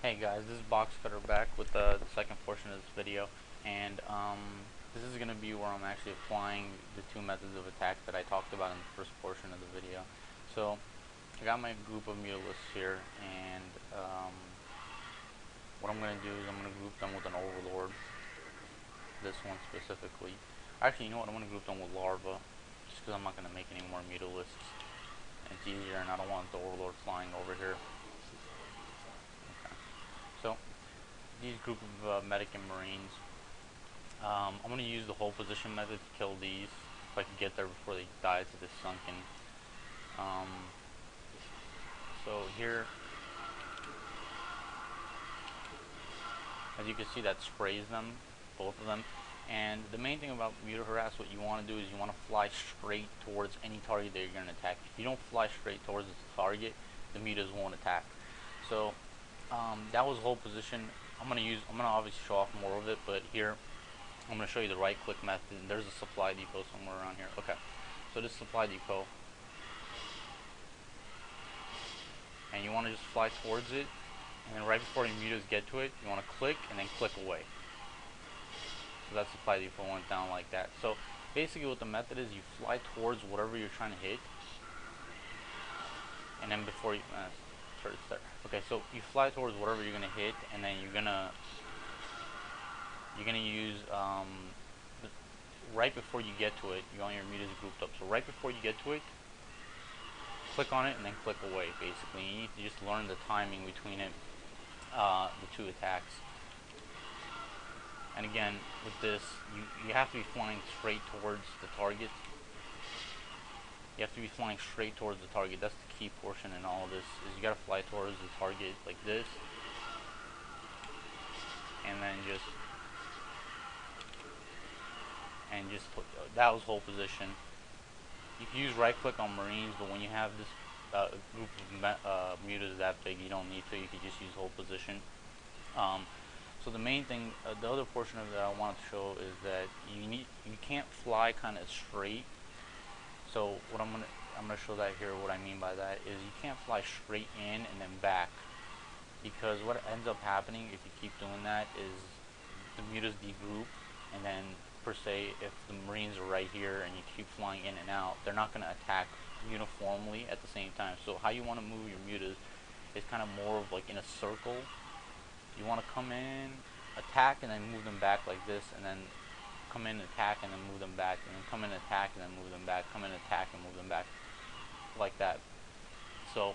Hey guys, this is Box Cutter back with the second portion of this video, and this is going to be where I'm actually applying the two methods of attack that I talked about in the first portion of the video. So I got my group of mutalisks here, and what I'm going to do is I'm going to group them with an overlord, this one specifically. Actually, you know what, I'm going to group them with larva, just because I'm not going to make any more mutalisks. It's easier, and I don't want the overlord flying over here. So these group of medic and marines, I'm going to use the hold position method to kill these if I can get there before they die to this sunken. So here, as you can see, that sprays them, both of them. And the main thing about Muta harass, what you want to do is you want to fly straight towards any target that you're going to attack. If you don't fly straight towards the target, the mutas won't attack. So that was hold position. I'm gonna obviously show off more of it, but here I'm gonna show you the right click method. There's a supply depot somewhere around here. Okay, so this supply depot, and you want to just fly towards it, and then right before your mutas get to it, you want to click and then click away. So that supply depot went down like that. So basically what the method is, you fly towards whatever you're trying to hit, and then before you there. Okay, so you fly towards whatever you're gonna hit, and then you're gonna use right before you get to it, you want your mutas grouped up. So right before you get to it, click on it and then click away. Basically, you need to just learn the timing between it, the two attacks. And again, with this, you have to be flying straight towards the target. You have to be flying straight towards the target. That's the key portion in all of this, is you gotta fly towards the target like this, and then just put, that was hold position. You can use right click on marines, but when you have this group of mutas that big, you don't need to. You can just use hold position. So the main thing, the other portion of that I wanted to show is that you can't fly kind of straight. So what I'm gonna show that here. What I mean by that is you can't fly straight in and then back, because what ends up happening if you keep doing that is the mutas degroup, and then per se, if the marines are right here and you keep flying in and out, they're not gonna attack uniformly at the same time. So how you want to move your mutas is kind of more of like in a circle. You want to come in, attack, and then move them back like this, and then come in, attack, and then move them back, and then come in, attack, and then move them back, come in, attack, and move them back, like that. So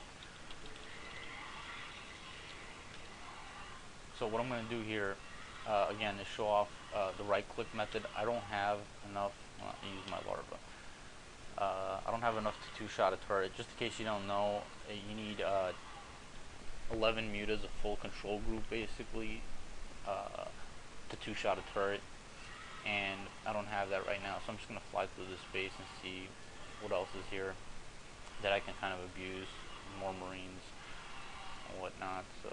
what I'm going to do here, again, is show off the right click method. I don't have enough, well, I use my larva. I don't have enough to two-shot a turret. Just in case you don't know, you need 11 mutas, a full control group basically, to two-shot a turret. And I don't have that right now, so I'm just going to fly through this space and see what else is here that I can kind of abuse. More marines and whatnot. So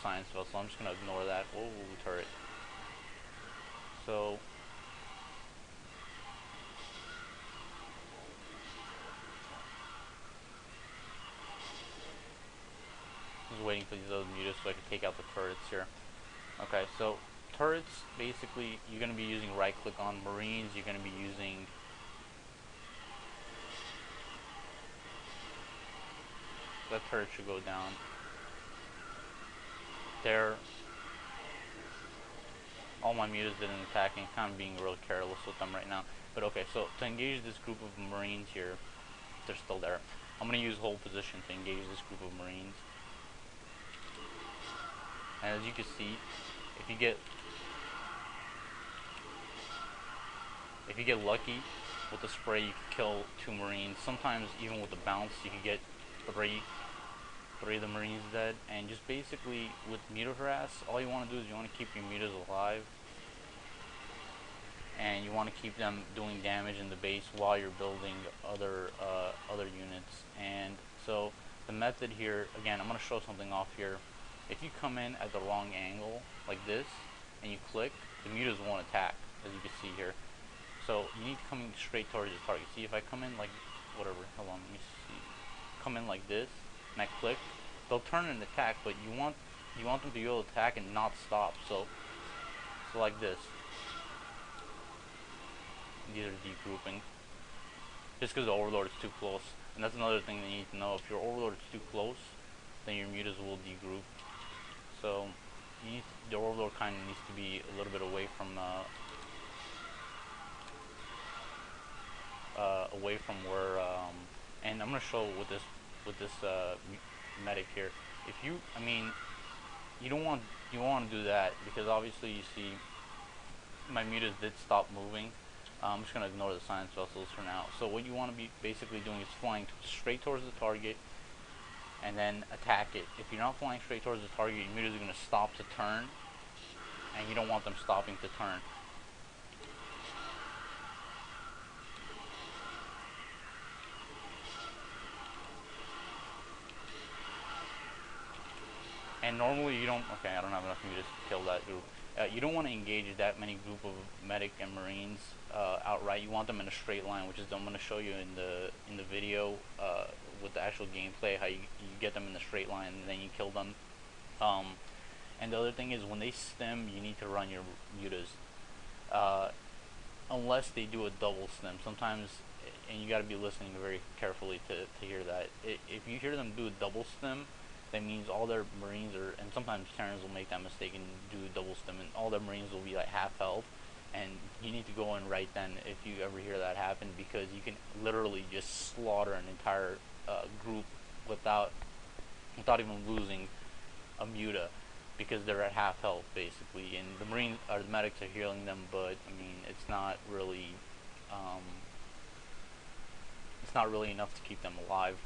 science vessel, I'm just going to ignore that. Whoa, turret. So I was waiting for these other mutas so I could take out the turrets here. Okay, so turrets, basically you're going to be using right click on marines. You're going to be using that turret should go down there. All my mutas didn't attack, and kind of being real careless with them right now. But okay, so to engage this group of marines here, they're still there. I'm going to use hold position to engage this group of marines. And as you can see, if you get lucky with the spray, you can kill 2 marines. Sometimes even with the bounce, you can get 3 of the marines dead. And just basically with Muta harass, all you want to do is you want to keep your mutas alive, and you want to keep them doing damage in the base while you're building other units. And so the method here, again, I'm going to show something off here. If you come in at the wrong angle like this and you click, the mutas won't attack, as you can see here. So you need to come straight towards the target. See, if I come in like whatever, hold on, let me see. Come in like this and I click, they'll turn and attack, but you want you want them to be able to attack and not stop. So like this. These are degrouping. Just because the Overlord is too close. And that's another thing that you need to know. If your Overlord is too close, then your mutas will degroup. So the Overlord kind of needs to be a little bit away from where. And I'm gonna show with this medic here. If you, I mean, you don't want to do that because obviously you see my mutas did stop moving. I'm just gonna ignore the science vessels for now. So what you want to be basically doing is flying straight towards the target and then attack it. If you're not flying straight towards the target, your mutas are gonna stop to turn, and you don't want them stopping to turn. And normally you don't. Okay, I don't have enough mutas to kill that group. You don't want to engage that many group of medic and marines outright. You want them in a straight line, which is I'm going to show you in the video with the actual gameplay how you get them in the straight line and then you kill them. And the other thing is when they stem, you need to run your mutas. Unless they do a double stem. Sometimes, and you got to be listening very carefully to hear that. If you hear them do a double stem, that means all their marines are, and sometimes Terrans will make that mistake and do a double stem, and all their marines will be like half health, and you need to go in right then if you ever hear that happen, because you can literally just slaughter an entire group without even losing a muta, because they're at half health basically, and the marines or the medics are healing them, but I mean um, it's not really enough to keep them alive.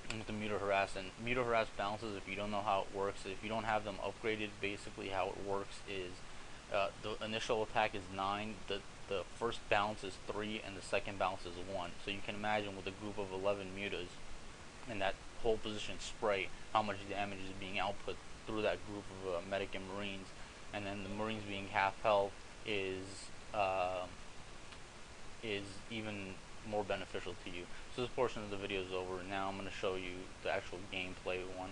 And with the Muta Harass, and Muta Harass bounces, if you don't know how it works, if you don't have them upgraded, basically how it works is the initial attack is 9, the first bounce is 3, and the second bounce is 1. So you can imagine with a group of 11 mutas and that whole position spray, how much damage is being output through that group of medic and marines, and then the marines being half health uh, is even more beneficial to you. So this portion of the video is over. Now I'm going to show you the actual gameplay one.